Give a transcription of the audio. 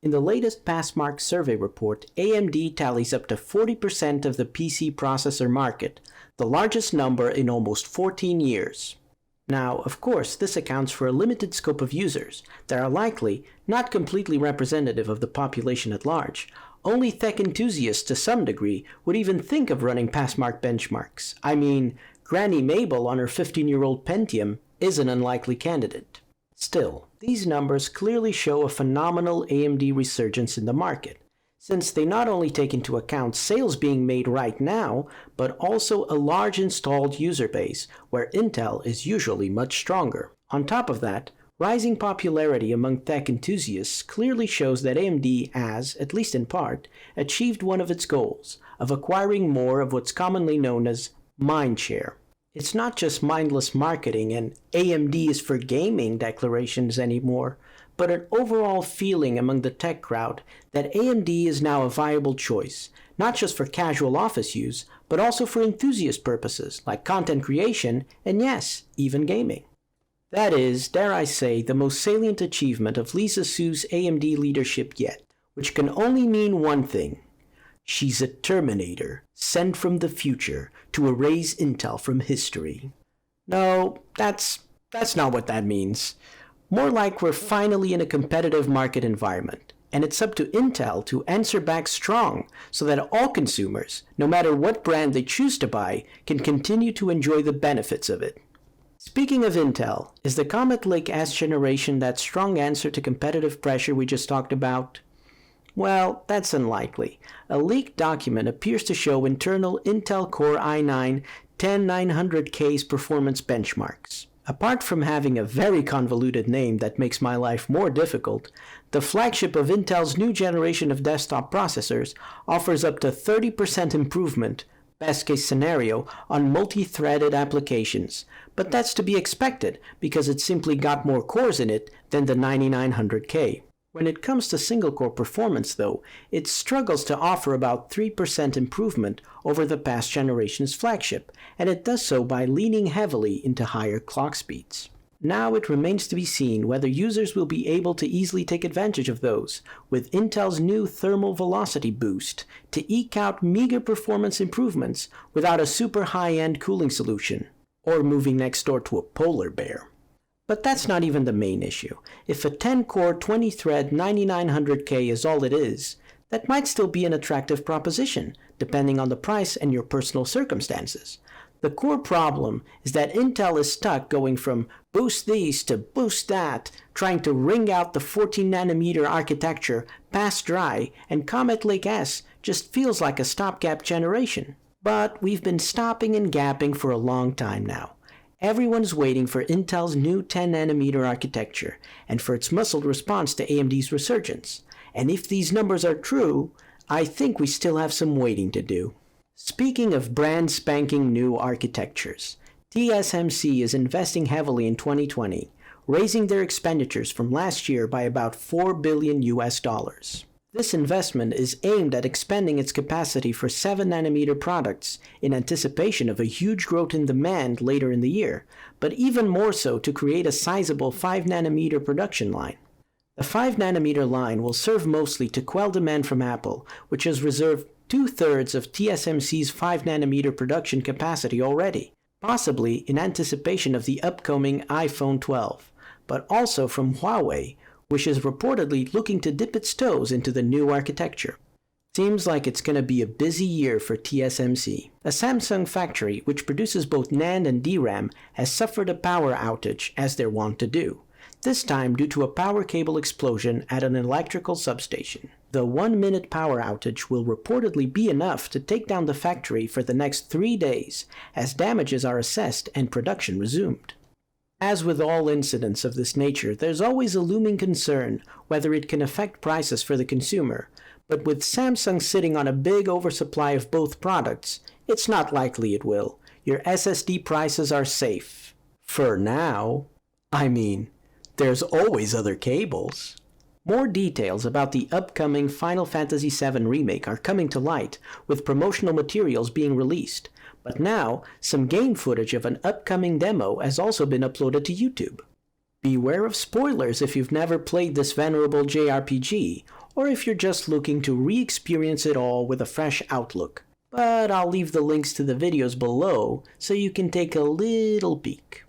In the latest Passmark survey report, AMD tallies up to 40% of the PC processor market, the largest number in almost 14 years. Now, of course, this accounts for a limited scope of users that are likely not completely representative of the population at large. Only tech enthusiasts to some degree would even think of running Passmark benchmarks. I mean, Granny Mabel on her 15-year-old Pentium is an unlikely candidate. Still, these numbers clearly show a phenomenal AMD resurgence in the market, since they not only take into account sales being made right now, but also a large installed user base, where Intel is usually much stronger. On top of that, rising popularity among tech enthusiasts clearly shows that AMD has, at least in part, achieved one of its goals, of acquiring more of what's commonly known as Mindshare. It's not just mindless marketing and AMD is for gaming declarations anymore, but an overall feeling among the tech crowd that AMD is now a viable choice, not just for casual office use, but also for enthusiast purposes like content creation and yes, even gaming. That is, dare I say, the most salient achievement of Lisa Su's AMD leadership yet, which can only mean one thing. She's a Terminator, sent from the future to erase Intel from history. No, that's not what that means. More like we're finally in a competitive market environment, and it's up to Intel to answer back strong so that all consumers, no matter what brand they choose to buy, can continue to enjoy the benefits of it. Speaking of Intel, is the Comet Lake S generation that strong answer to competitive pressure we just talked about? Well, that's unlikely. A leaked document appears to show internal Intel Core i9-10900K's performance benchmarks. Apart from having a very convoluted name that makes my life more difficult, the flagship of Intel's new generation of desktop processors offers up to 30% improvement, best case scenario, on multi-threaded applications. But that's to be expected because it simply got more cores in it than the 9900K. When it comes to single-core performance, though, it struggles to offer about 3% improvement over the past generation's flagship, and it does so by leaning heavily into higher clock speeds. Now it remains to be seen whether users will be able to easily take advantage of those, with Intel's new thermal velocity boost, to eke out meager performance improvements without a super high-end cooling solution, or moving next door to a polar bear. But that's not even the main issue. If a 10-core, 20-thread 9900K is all it is, that might still be an attractive proposition, depending on the price and your personal circumstances. The core problem is that Intel is stuck going from boost these to boost that, trying to wring out the 14nm architecture past dry, and Comet Lake S just feels like a stopgap generation. But we've been stopping and gapping for a long time now. Everyone's waiting for Intel's new 10nm architecture, and for its muscled response to AMD's resurgence. And if these numbers are true, I think we still have some waiting to do. Speaking of brand spanking new architectures, TSMC is investing heavily in 2020, raising their expenditures from last year by about $4 billion. This investment is aimed at expanding its capacity for 7nm products in anticipation of a huge growth in demand later in the year, but even more so to create a sizable 5nm production line. The 5nm line will serve mostly to quell demand from Apple, which has reserved 2/3 of TSMC's 5nm production capacity already, possibly in anticipation of the upcoming iPhone 12, but also from Huawei, which is reportedly looking to dip its toes into the new architecture. Seems like it's going to be a busy year for TSMC. A Samsung factory, which produces both NAND and DRAM, has suffered a power outage, as they're wont to do, this time due to a power cable explosion at an electrical substation. The 1-minute power outage will reportedly be enough to take down the factory for the next 3 days, as damages are assessed and production resumed. As with all incidents of this nature, there's always a looming concern whether it can affect prices for the consumer, but with Samsung sitting on a big oversupply of both products, it's not likely it will. Your SSD prices are safe. For now. I mean, there's always other cables. More details about the upcoming Final Fantasy VII Remake are coming to light, with promotional materials being released. But now, some game footage of an upcoming demo has also been uploaded to YouTube. Beware of spoilers if you've never played this venerable JRPG, or if you're just looking to re-experience it all with a fresh outlook. But I'll leave the links to the videos below so you can take a little peek.